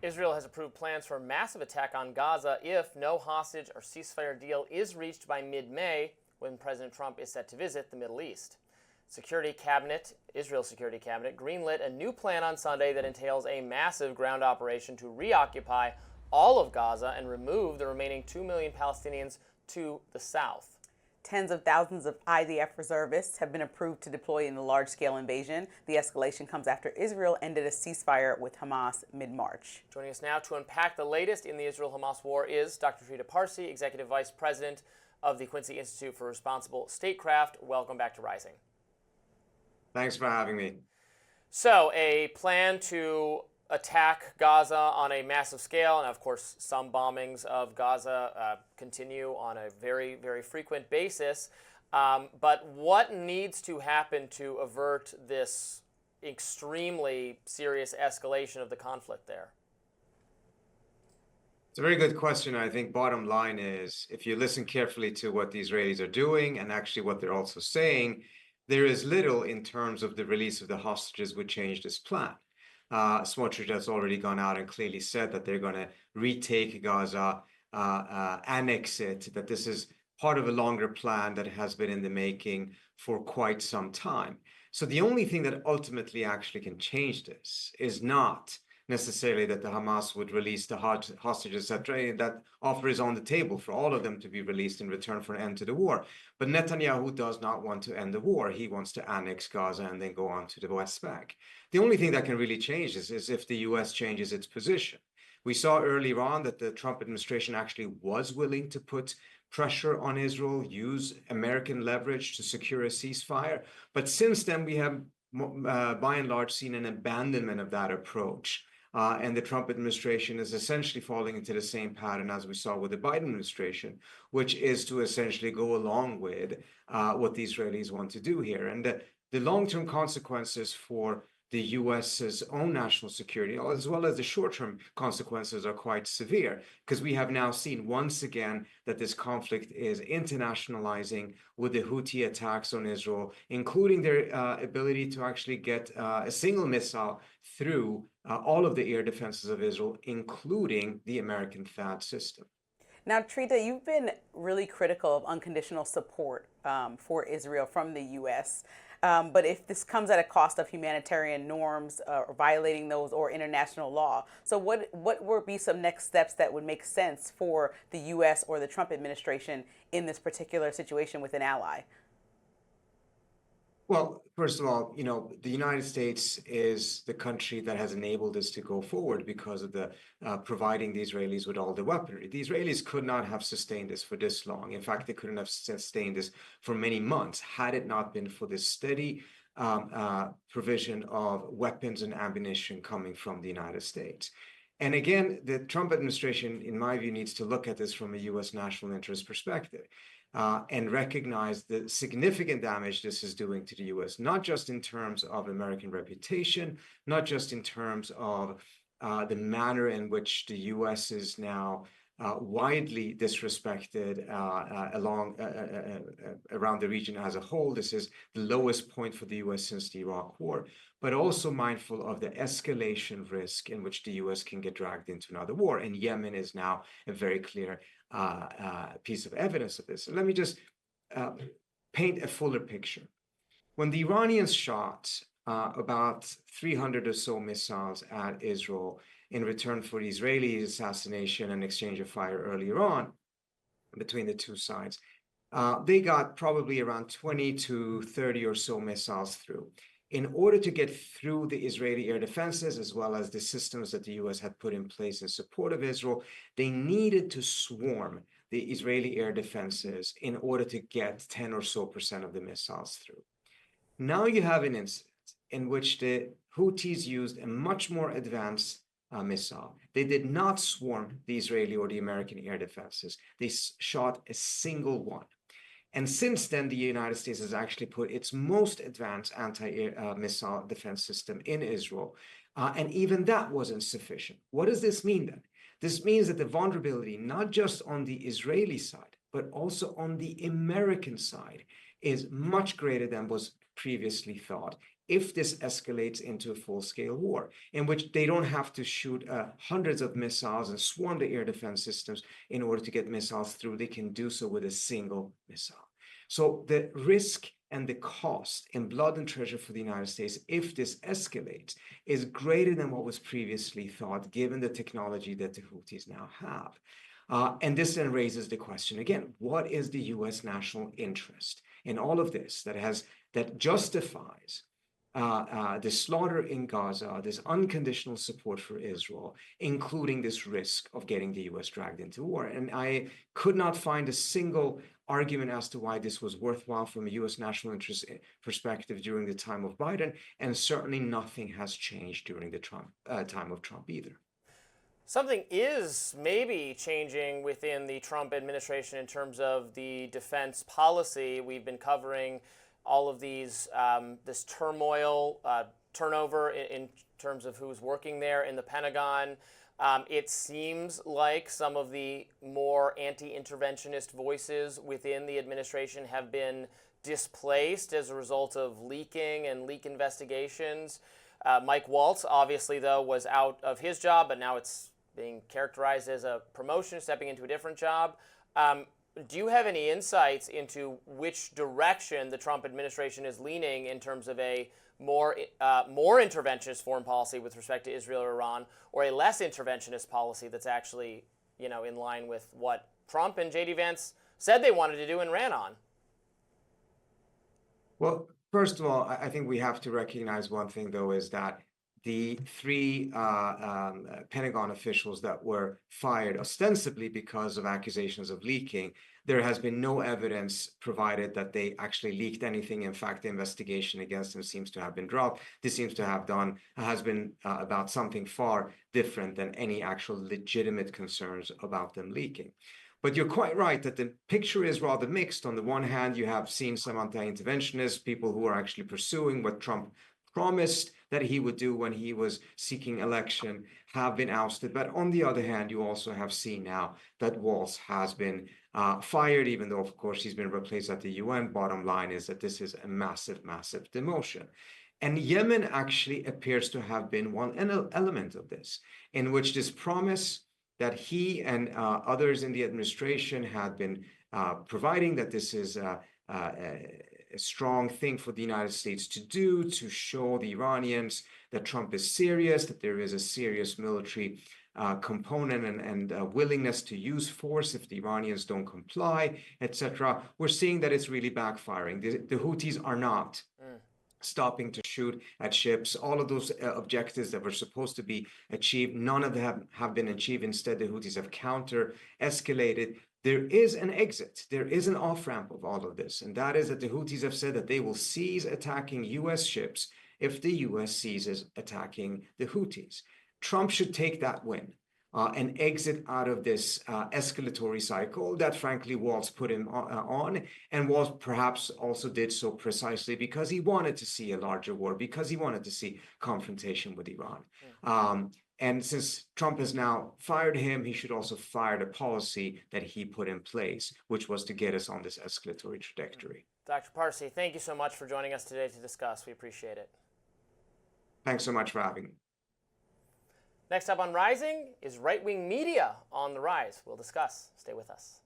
Israel has approved plans for a massive attack on Gaza if no hostage or ceasefire deal is reached by mid-May, when President Trump is set to visit the Middle East. Israel's security cabinet, greenlit a new plan on Sunday that entails a massive ground operation to reoccupy all of Gaza and remove the remaining 2 million Palestinians to the south. Tens of thousands of IDF reservists have been approved to deploy in the large-scale invasion. The escalation comes after Israel ended a ceasefire with Hamas mid-March. Joining us now to unpack the latest in the Israel-Hamas war is Dr. Trita Parsi, Executive Vice President of the Quincy Institute for Responsible Statecraft. Welcome back to Rising. Thanks for having me. So, a plan to attack Gaza on a massive scale, and of course some bombings of Gaza continue on a very, very frequent basis. But what needs to happen to avert this extremely serious escalation of the conflict there? It's a very good question. I think bottom line is, if you listen carefully to what the Israelis are doing and actually what they're also saying, there is little in terms of the release of the hostages would change this plan. Smotrich has already gone out and clearly said that they're going to retake Gaza, annex it, that this is part of a longer plan that has been in the making for quite some time. So the only thing that ultimately actually can change this is not necessarily that the Hamas would release the hostages, etc. That offer is on the table for all of them to be released in return for an end to the war. But Netanyahu does not want to end the war. He wants to annex Gaza and then go on to the West Bank. The only thing that can really change this is if the US changes its position. We saw earlier on that the Trump administration actually was willing to put pressure on Israel, use American leverage to secure a ceasefire. But since then, we have by and large seen an abandonment of that approach. And the Trump administration is essentially falling into the same pattern as we saw with the Biden administration, which is to essentially go along with what the Israelis want to do here. And the long-term consequences for the US's own national security, as well as the short-term consequences, are quite severe, because we have now seen once again that this conflict is internationalizing with the Houthi attacks on Israel, including their ability to actually get a single missile through all of the air defenses of Israel, including the American THAAD system. Now, Trita, you've been really critical of unconditional support for Israel from the U.S., but if this comes at a cost of humanitarian norms or violating those or international law, so what would be some next steps that would make sense for the U.S. or the Trump administration in this particular situation with an ally? Well, first of all, the United States is the country that has enabled this to go forward because of the providing the Israelis with all the weaponry. The Israelis could not have sustained this for this long. In fact, they couldn't have sustained this for many months had it not been for this steady provision of weapons and ammunition coming from the United States. And again, the Trump administration, in my view, needs to look at this from a U.S. national interest perspective. And recognize the significant damage this is doing to the U.S., not just in terms of American reputation, not just in terms of the manner in which the U.S. is now widely disrespected around the region as a whole. This is the lowest point for the U.S. since the Iraq War, but also mindful of the escalation risk in which the U.S. can get dragged into another war. And Yemen is now a very clear piece of evidence of this. And let me just paint a fuller picture. When the Iranians shot about 300 or so missiles at Israel in return for the Israeli assassination and exchange of fire earlier on between the two sides, they got probably around 20 to 30 or so missiles through. In order to get through the Israeli air defenses, as well as the systems that the U.S. had put in place in support of Israel, they needed to swarm the Israeli air defenses in order to get 10 or so % of the missiles through. Now you have an incident in which the Houthis used a much more advanced missile. They did not swarm the Israeli or the American air defenses. They shot a single one. And since then, the United States has actually put its most advanced anti-air missile defense system in Israel. And even that wasn't sufficient. What does this mean then? This means that the vulnerability, not just on the Israeli side, but also on the American side, is much greater than was previously thought. if this escalates into a full-scale war, in which they don't have to shoot hundreds of missiles and swarm the air defense systems in order to get missiles through. They can do so with a single missile. So the risk and the cost in blood and treasure for the United States, if this escalates, is greater than what was previously thought, given the technology that the Houthis now have. And this then raises the question again, what is the U.S. national interest in all of this that justifies the slaughter in Gaza, this unconditional support for Israel, including this risk of getting the U.S. dragged into war? And I could not find a single argument as to why this was worthwhile from a U.S. national interest perspective during the time of Biden, and certainly nothing has changed during the time of Trump either. Something is maybe changing within the Trump administration in terms of the defense policy. We've been covering all of these, this turmoil, turnover in terms of who's working there in the Pentagon. It seems like some of the more anti-interventionist voices within the administration have been displaced as a result of leaking and leak investigations. Mike Waltz, obviously, though, was out of his job, but now it's being characterized as a promotion, stepping into a different job. Do you have any insights into which direction the Trump administration is leaning in terms of a more interventionist foreign policy with respect to Israel or Iran, or a less interventionist policy that's actually, in line with what Trump and J.D. Vance said they wanted to do and ran on? Well, first of all, I think we have to recognize one thing, though, is that the three Pentagon officials that were fired ostensibly because of accusations of leaking, there has been no evidence provided that they actually leaked anything. In fact, the investigation against them seems to have been dropped. This seems to have been about something far different than any actual legitimate concerns about them leaking. But you're quite right that the picture is rather mixed. On the one hand, you have seen some anti-interventionists, people who are actually pursuing what Trump promised that he would do when he was seeking election, have been ousted. But on the other hand, you also have seen now that Waltz has been fired, even though, of course, he's been replaced at the UN. Bottom line is that this is a massive, massive demotion. And Yemen actually appears to have been one element of this, in which this promise that he and others in the administration had been providing, that this is a strong thing for the United States to do, to show the Iranians that Trump is serious, that there is a serious military component and willingness to use force if the Iranians don't comply, etc. We're seeing that it's really backfiring. The Houthis are not stopping to shoot at ships. All of those objectives that were supposed to be achieved, none of them have been achieved. Instead, the Houthis have counter-escalated. There is an exit. There is an off-ramp of all of this, and that is that the Houthis have said that they will cease attacking U.S. ships if the U.S. ceases attacking the Houthis. Trump should take that win and exit out of this escalatory cycle that, frankly, Waltz put him on, and Waltz perhaps also did so precisely because he wanted to see a larger war, because he wanted to see confrontation with Iran. And since Trump has now fired him, he should also fire the policy that he put in place, which was to get us on this escalatory trajectory. Dr. Parsi, thank you so much for joining us today to discuss. We appreciate it. Thanks so much for having me. Next up on Rising is right-wing media on the rise. We'll discuss. Stay with us.